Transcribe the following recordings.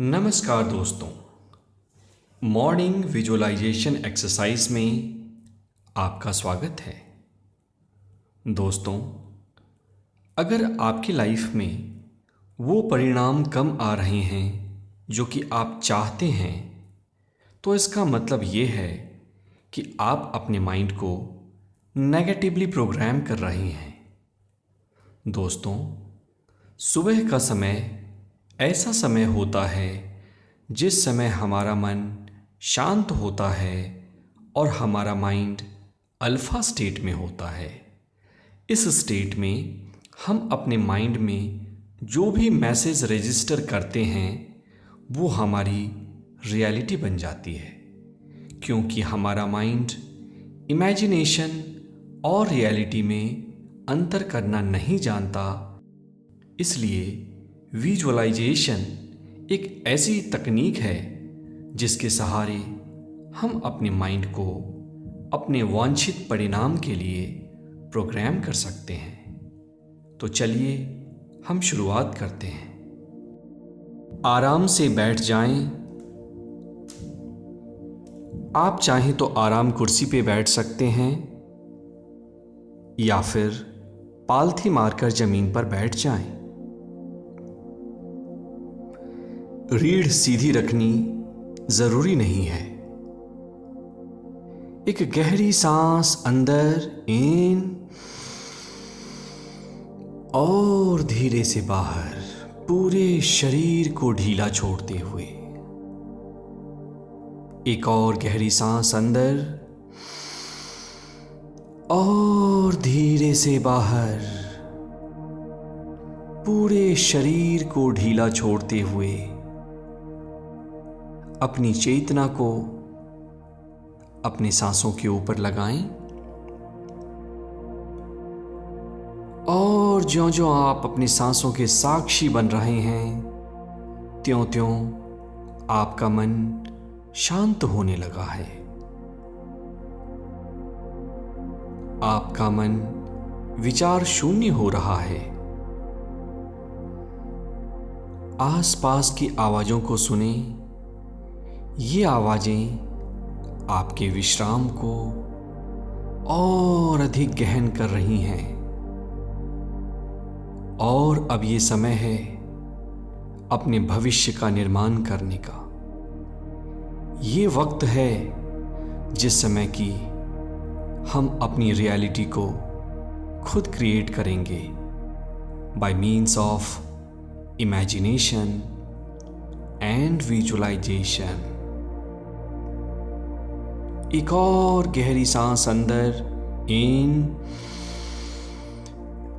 नमस्कार दोस्तों, morning visualisation exercise में आपका स्वागत है। दोस्तों, अगर आपकी लाइफ में वो परिणाम कम आ रहे हैं जो कि आप चाहते हैं, तो इसका मतलब ये है कि आप अपने माइंड को नेगेटिवली प्रोग्राम कर रहे हैं। दोस्तों, सुबह का समय ऐसा समय होता है जिस समय हमारा मन शांत होता है और हमारा माइंड अल्फा स्टेट में होता है। इस स्टेट में हम अपने माइंड में जो भी मैसेज रजिस्टर करते हैं वो हमारी रियलिटी बन जाती है, क्योंकि हमारा माइंड इमेजिनेशन और रियलिटी में अंतर करना नहीं जानता। इसलिए विजुअलाइजेशन एक ऐसी तकनीक है जिसके सहारे हम अपने माइंड को अपने वांछित परिणाम के लिए प्रोग्राम कर सकते हैं। तो चलिए हम शुरुआत करते हैं। आराम से बैठ जाएं। आप चाहें तो आराम कुर्सी पे बैठ सकते हैं या फिर पालथी मारकर जमीन पर बैठ जाएं। रीढ़ सीधी रखनी जरूरी नहीं है। एक गहरी सांस अंदर इन और धीरे से बाहर, पूरे शरीर को ढीला छोड़ते हुए। एक और गहरी सांस अंदर और धीरे से बाहर, पूरे शरीर को ढीला छोड़ते हुए अपनी चेतना को अपनी सांसों के ऊपर लगाएं। और ज्यों-ज्यों आप अपनी सांसों के साक्षी बन रहे हैं, त्यों-त्यों आपका मन शांत होने लगा है। आपका मन विचार शून्य हो रहा है। आसपास की आवाजों को सुनें। ये आवाजें आपके विश्राम को और अधिक गहन कर रही हैं। और अब ये समय है अपने भविष्य का निर्माण करने का। ये वक्त है जिस समय की हम अपनी रियलिटी को खुद क्रिएट करेंगे by means of imagination and visualisation. एक और गहरी सांस अंदर in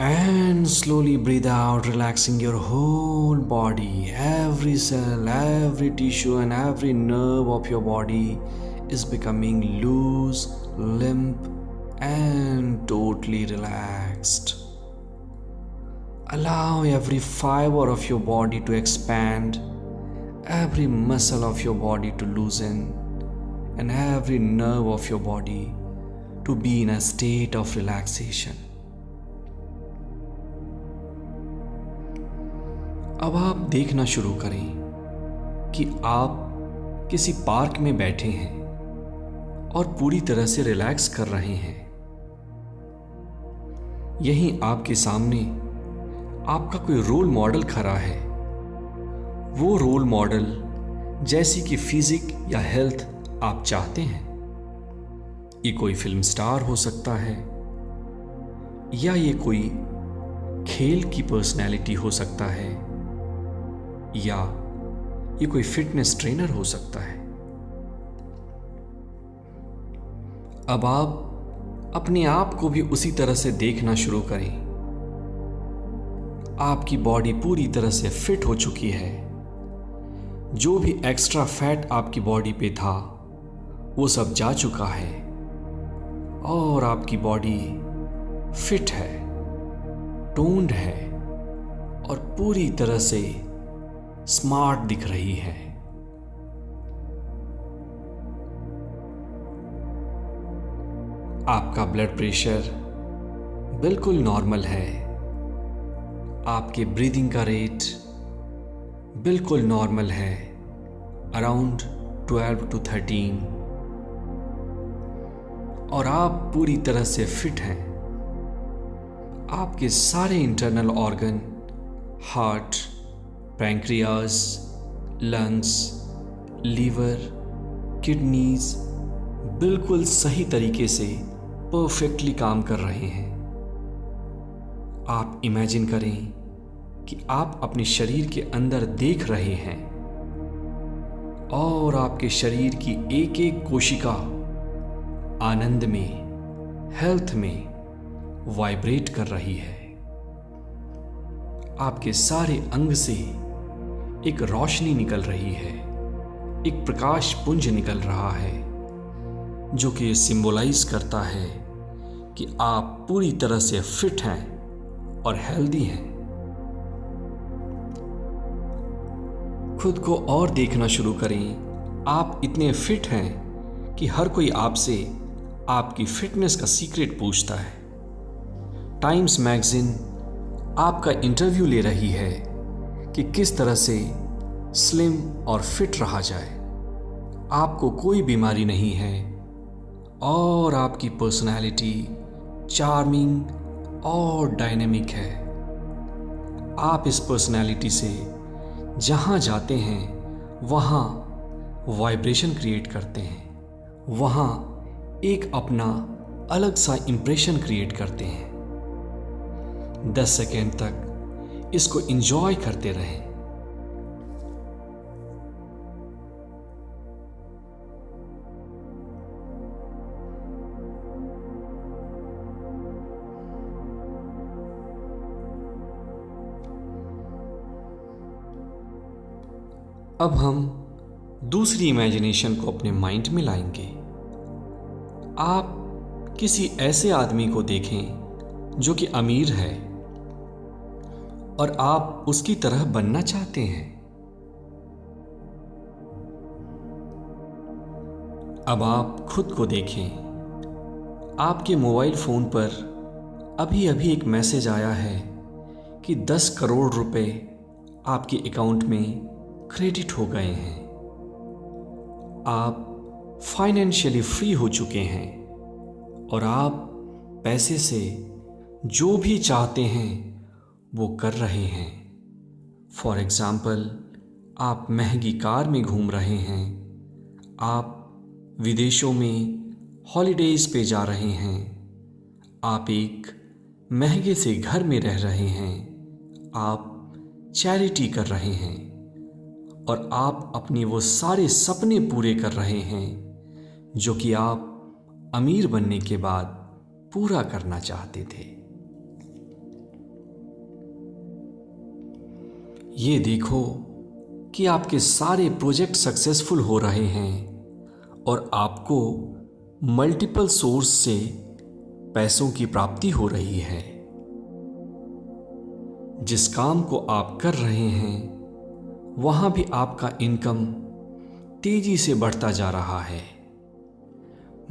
and slowly breathe out, relaxing your whole body. Every cell, every tissue and every nerve of your body is becoming loose, limp and totally relaxed. Allow every fiber of your body to expand, every muscle of your body to loosen, and every nerve of your body to be in a state of relaxation. अब आप देखना शुरू करें कि आप किसी park में बैठे हैं और पूरी तरह से रिलैक्स कर रहे हैं। यहीं आपके सामने आपका कोई रोल मॉडल खड़ा है। वो रोल मॉडल जैसी कि फिजिक या हेल्थ आप चाहते हैं। ये कोई फिल्म स्टार हो सकता है या ये कोई खेल की पर्सनैलिटी हो सकता है या ये कोई फिटनेस ट्रेनर हो सकता है। अब आप अपने आप को भी उसी तरह से देखना शुरू करें। आपकी बॉडी पूरी तरह से फिट हो चुकी है। जो भी एक्स्ट्रा फैट आपकी बॉडी पे था वो सब जा चुका है और आपकी बॉडी फिट है, टोन्ड है और पूरी तरह से स्मार्ट दिख रही है। आपका ब्लड प्रेशर बिल्कुल नॉर्मल है। आपके ब्रीदिंग का रेट बिल्कुल नॉर्मल है। अराउंड 12 to 13 और आप पूरी तरह से फिट हैं। आपके सारे internal organ, heart, pancreas, lungs, liver, kidneys बिल्कुल सही तरीके से परफेक्टली काम कर रहे हैं। आप इमेजिन करें कि आप अपने शरीर के अंदर देख रहे हैं और आपके शरीर की एक एक कोशिका आनंद में, हेल्थ में वाइब्रेट कर रही है। आपके सारे अंग से एक रोशनी निकल रही है, एक प्रकाश पुंज निकल रहा है, जो कि ये सिंबलाइज करता है कि आप पूरी तरह से फिट हैं और हेल्दी हैं। खुद को और देखना शुरू करें। आप इतने फिट हैं कि हर कोई आपसे आपकी फिटनेस का सीक्रेट पूछता है। टाइम्स मैगजीन आपका इंटरव्यू ले रही है कि किस तरह से स्लिम और फिट रहा जाए। आपको कोई बीमारी नहीं है और आपकी पर्सनैलिटी चार्मिंग और डायनेमिक है। आप इस पर्सनैलिटी से जहाँ जाते हैं वहाँ वाइब्रेशन क्रिएट करते हैं, वहाँ एक अपना अलग सा इंप्रेशन क्रिएट करते हैं। 10 सेकेंड तक इसको एंजॉय करते रहें। अब हम दूसरी इमेजिनेशन को अपने माइंड में लाएंगे। आप किसी ऐसे आदमी को देखें जो कि अमीर है और आप उसकी तरह बनना चाहते हैं। अब आप खुद को देखें। आपके मोबाइल फोन पर अभी अभी एक मैसेज आया है कि 10 करोड़ रुपए आपके अकाउंट में क्रेडिट हो गए हैं। आप फाइनेंशियली फ्री हो चुके हैं और आप पैसे से जो भी चाहते हैं वो कर रहे हैं। फॉर एग्जाम्पल, आप महंगी कार में घूम रहे हैं, आप विदेशों में हॉलीडेज पे जा रहे हैं, आप एक महंगे से घर में रह रहे हैं, आप चैरिटी कर रहे हैं और आप अपने वो सारे सपने पूरे कर रहे हैं जो कि आप अमीर बनने के बाद पूरा करना चाहते थे। ये देखो कि आपके सारे प्रोजेक्ट सक्सेसफुल हो रहे हैं और आपको मल्टीपल सोर्स से पैसों की प्राप्ति हो रही है। जिस काम को आप कर रहे हैं वहां भी आपका इनकम तेजी से बढ़ता जा रहा है।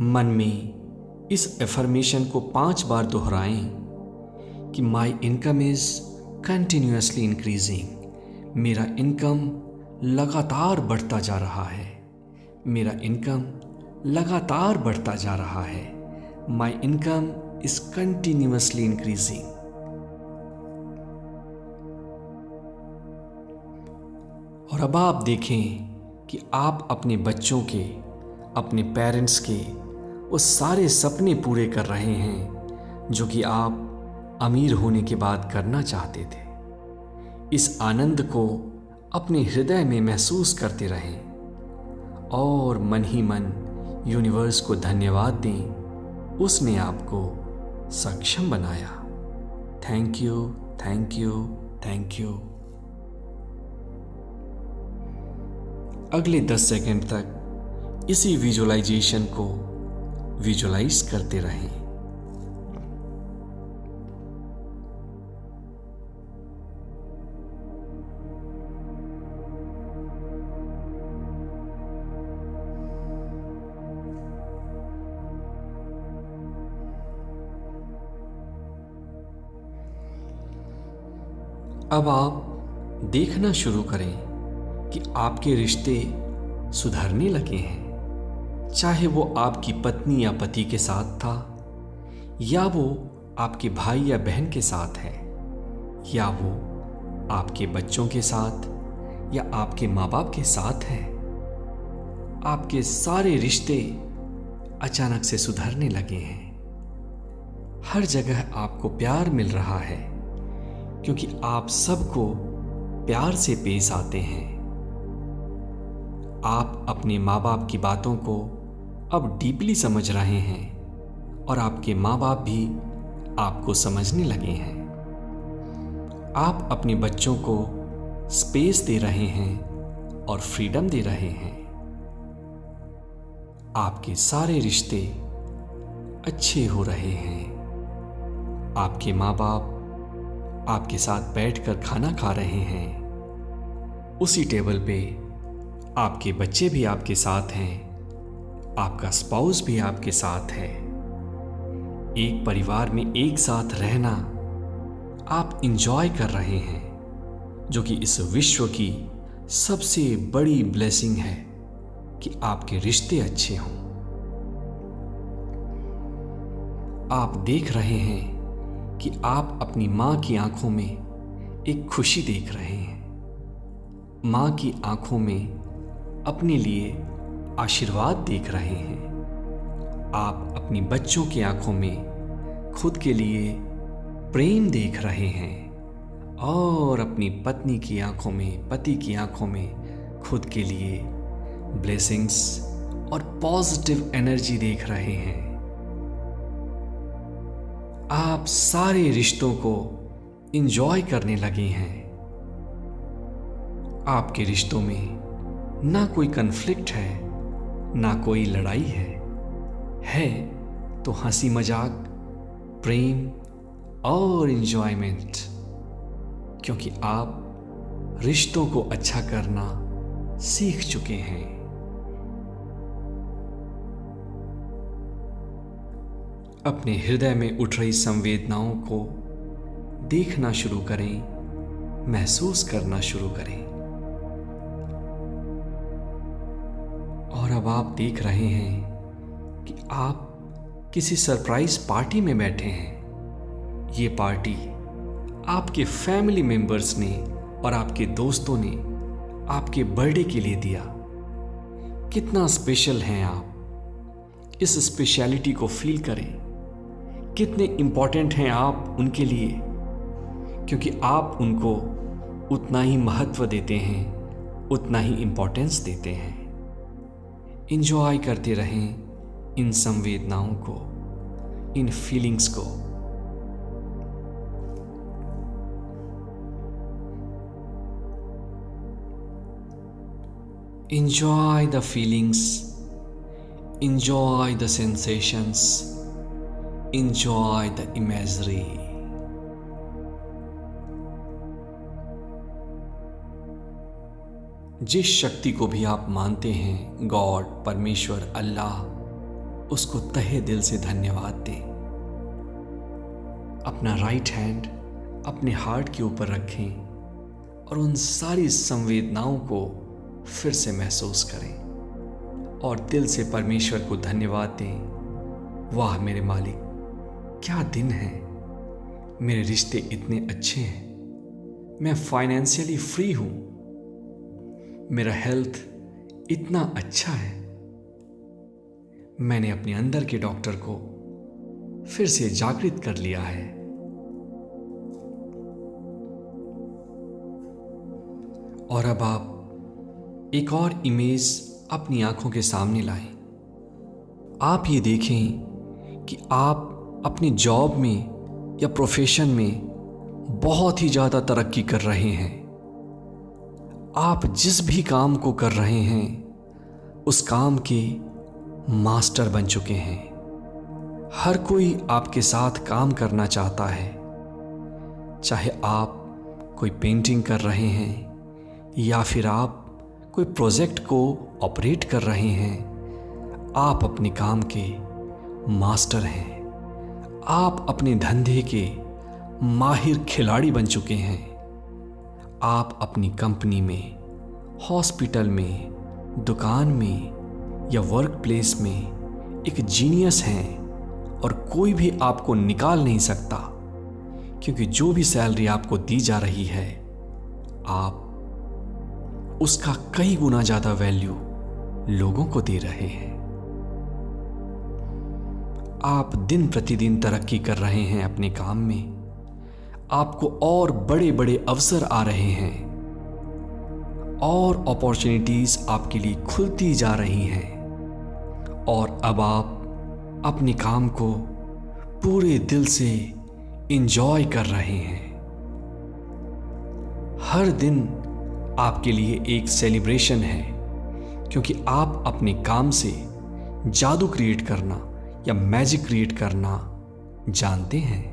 मन में इस एफर्मेशन को 5 बार दोहराएं कि my income is continuously increasing. मेरा इनकम लगातार बढ़ता जा रहा है। मेरा इनकम लगातार बढ़ता जा रहा है। My income is continuously increasing. और अब आप देखें कि आप अपने बच्चों के, अपने पेरेंट्स के वो सारे सपने पूरे कर रहे हैं जो कि आप अमीर होने के बाद करना चाहते थे। इस आनंद को अपने हृदय में महसूस करते रहें और मन ही मन यूनिवर्स को धन्यवाद दें, उसने आपको सक्षम बनाया। Thank you, thank you, thank you. अगले 10 सेकंड तक इसी विजुअलाइजेशन को विजुअलाइज करते रहें। अब आप देखना शुरू करें कि आपके रिश्ते सुधरने लगे हैं। चाहे वो आपकी पत्नी या पति के साथ था, या वो आपके भाई या बहन के साथ है, या वो आपके बच्चों के साथ या आपके माँ बाप के साथ है, आपके सारे रिश्ते अचानक से सुधरने लगे हैं। हर जगह आपको प्यार मिल रहा है क्योंकि आप सबको प्यार से पेश आते हैं। आप अपने माँ बाप की बातों को अब डीपली समझ रहे हैं और आपके माँ बाप भी आपको समझने लगे हैं। आप अपने बच्चों को स्पेस दे रहे हैं और फ्रीडम दे रहे हैं। आपके सारे रिश्ते अच्छे हो रहे हैं। आपके माँ बाप आपके साथ बैठकर खाना खा रहे हैं। उसी टेबल पे आपके बच्चे भी आपके साथ हैं। आपका स्पाउस भी आपके साथ है। एक परिवार में एक साथ रहना आप इंजॉय कर रहे हैं, जो कि इस विश्व की सबसे बड़ी ब्लेसिंग है कि आपके रिश्ते अच्छे हों। आप देख रहे हैं कि आप अपनी माँ की आंखों में एक खुशी देख रहे हैं। माँ की आंखों में अपने लिए आशीर्वाद देख रहे हैं। आप अपनी बच्चों की आंखों में खुद के लिए प्रेम देख रहे हैं और अपनी पत्नी की आंखों में, पति की आंखों में खुद के लिए ब्लेसिंग्स और पॉजिटिव एनर्जी देख रहे हैं। आप सारे रिश्तों को इंजॉय करने लगे हैं। आपके रिश्तों में ना कोई कन्फ्लिक्ट है, ना कोई लड़ाई है तो हंसी मजाक, प्रेम और इंजॉयमेंट, क्योंकि आप रिश्तों को अच्छा करना सीख चुके हैं। अपने हृदय में उठ रही संवेदनाओं को देखना शुरू करें, महसूस करना शुरू करें। और अब आप देख रहे हैं कि आप किसी सरप्राइज पार्टी में बैठे हैं। ये पार्टी आपके फैमिली मेंबर्स ने और आपके दोस्तों ने आपके बर्थडे के लिए दिया। कितना स्पेशल हैं आप, इस स्पेशलिटी को फील करें। कितने इंपॉर्टेंट हैं आप उनके लिए, क्योंकि आप उनको उतना ही महत्व देते हैं, उतना ही इंपॉर्टेंस देते हैं। इंजॉय करते रहें इन संवेदनाओं को, इन फीलिंग्स को। Enjoy the feelings, enjoy the sensations, enjoy the imagery. जिस शक्ति को भी आप मानते हैं, गॉड, परमेश्वर, अल्लाह, उसको तहे दिल से धन्यवाद दें। अपना राइट हैंड अपने हार्ट के ऊपर रखें और उन सारी संवेदनाओं को फिर से महसूस करें और दिल से परमेश्वर को धन्यवाद दें। वाह मेरे मालिक, क्या दिन है। मेरे रिश्ते इतने अच्छे हैं। मैं फाइनेंशियली फ्री हूं। मेरा हेल्थ इतना अच्छा है। मैंने अपने अंदर के डॉक्टर को फिर से जागृत कर लिया है। और अब आप एक और इमेज अपनी आंखों के सामने लाएं। आप ये देखें कि आप अपने जॉब में या प्रोफेशन में बहुत ही ज़्यादा तरक्की कर रहे हैं। आप जिस भी काम को कर रहे हैं उस काम के मास्टर बन चुके हैं। हर कोई आपके साथ काम करना चाहता है। चाहे आप कोई पेंटिंग कर रहे हैं या फिर आप कोई प्रोजेक्ट को ऑपरेट कर रहे हैं, आप अपने काम के मास्टर हैं। आप अपने धंधे के माहिर खिलाड़ी बन चुके हैं। आप अपनी कंपनी में, हॉस्पिटल में, दुकान में या वर्क प्लेस में एक जीनियस हैं और कोई भी आपको निकाल नहीं सकता, क्योंकि जो भी सैलरी आपको दी जा रही है आप उसका कई गुना ज्यादा वैल्यू लोगों को दे रहे हैं। आप दिन प्रतिदिन तरक्की कर रहे हैं अपने काम में, आपको और बड़े बड़े अवसर आ रहे हैं और अपॉर्चुनिटीज आपके लिए खुलती जा रही हैं और अब आप अपने काम को पूरे दिल से एंजॉय कर रहे हैं। हर दिन आपके लिए एक सेलिब्रेशन है, क्योंकि आप अपने काम से जादू क्रिएट करना या मैजिक क्रिएट करना जानते हैं।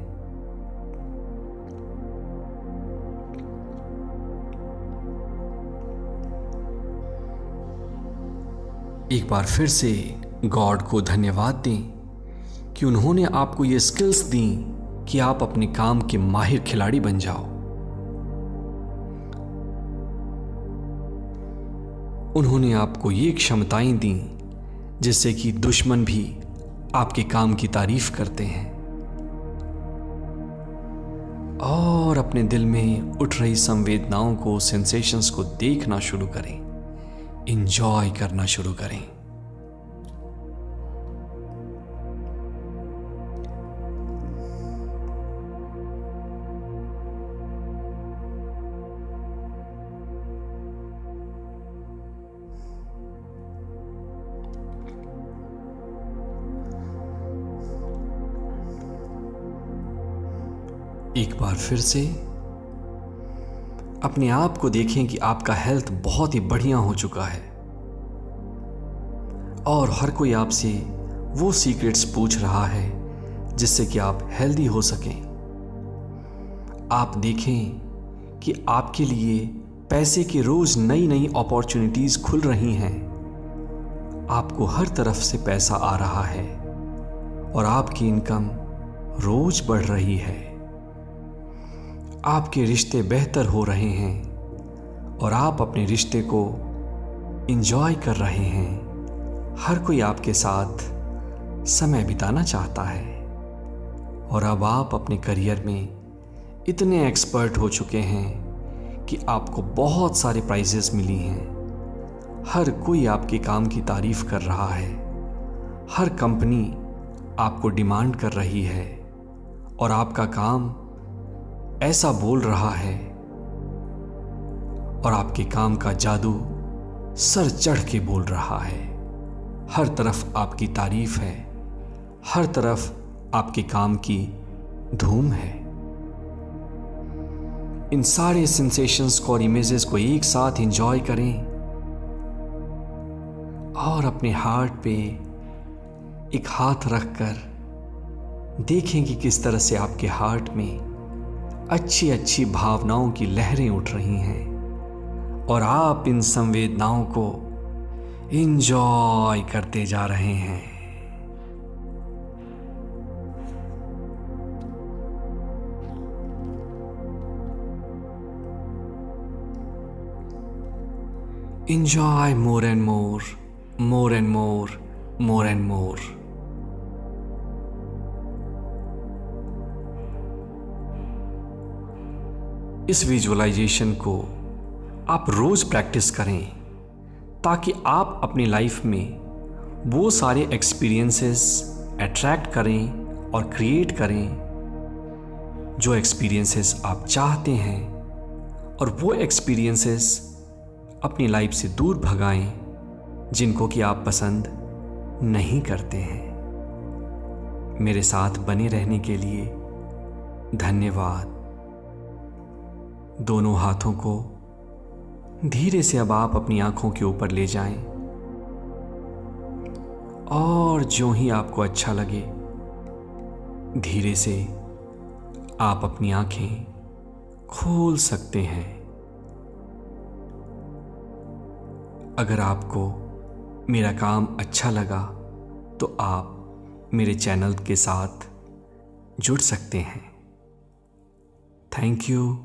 एक बार फिर से गॉड को धन्यवाद दें कि उन्होंने आपको ये स्किल्स दी कि आप अपने काम के माहिर खिलाड़ी बन जाओ। उन्होंने आपको ये क्षमताएं दी जिससे कि दुश्मन भी आपके काम की तारीफ करते हैं और अपने दिल में उठ रही संवेदनाओं को, सेंसेशंस को देखना शुरू करें, एंजॉय करना शुरू करें। एक बार फिर से अपने आप को देखें कि आपका हेल्थ बहुत ही बढ़िया हो चुका है और हर कोई आपसे वो सीक्रेट्स पूछ रहा है जिससे कि आप हेल्दी हो सकें। आप देखें कि आपके लिए पैसे की रोज नई नई अपॉर्चुनिटीज खुल रही हैं। आपको हर तरफ से पैसा आ रहा है और आपकी इनकम रोज बढ़ रही है। आपके रिश्ते बेहतर हो रहे हैं और आप अपने रिश्ते को एंजॉय कर रहे हैं। हर कोई आपके साथ समय बिताना चाहता है और अब आप अपने करियर में इतने एक्सपर्ट हो चुके हैं कि आपको बहुत सारे प्राइजेस मिली हैं। हर कोई आपके काम की तारीफ कर रहा है, हर कंपनी आपको डिमांड कर रही है और आपका काम ऐसा बोल रहा है और आपके काम का जादू सर चढ़ के बोल रहा है। हर तरफ आपकी तारीफ है, हर तरफ आपके काम की धूम है। इन सारे सेंसेशंस को और इमेजेस को एक साथ एंजॉय करें और अपने हार्ट पे एक हाथ रखकर देखें कि किस तरह से आपके हार्ट में अच्छी अच्छी भावनाओं की लहरें उठ रही हैं और आप इन संवेदनाओं को एंजॉय करते जा रहे हैं। Enjoy more and more, more and more, more and more. इस विजुअलाइजेशन को आप रोज प्रैक्टिस करें ताकि आप अपनी लाइफ में वो सारे एक्सपीरियंसेस अट्रैक्ट करें और क्रिएट करें जो एक्सपीरियंसेस आप चाहते हैं और वो एक्सपीरियंसेस अपनी लाइफ से दूर भगाएं जिनको कि आप पसंद नहीं करते हैं। मेरे साथ बने रहने के लिए धन्यवाद। दोनों हाथों को धीरे से अब आप अपनी आंखों के ऊपर ले जाएं और जो ही आपको अच्छा लगे धीरे से आप अपनी आंखें खोल सकते हैं। अगर आपको मेरा काम अच्छा लगा तो आप मेरे चैनल के साथ जुड़ सकते हैं। Thank you.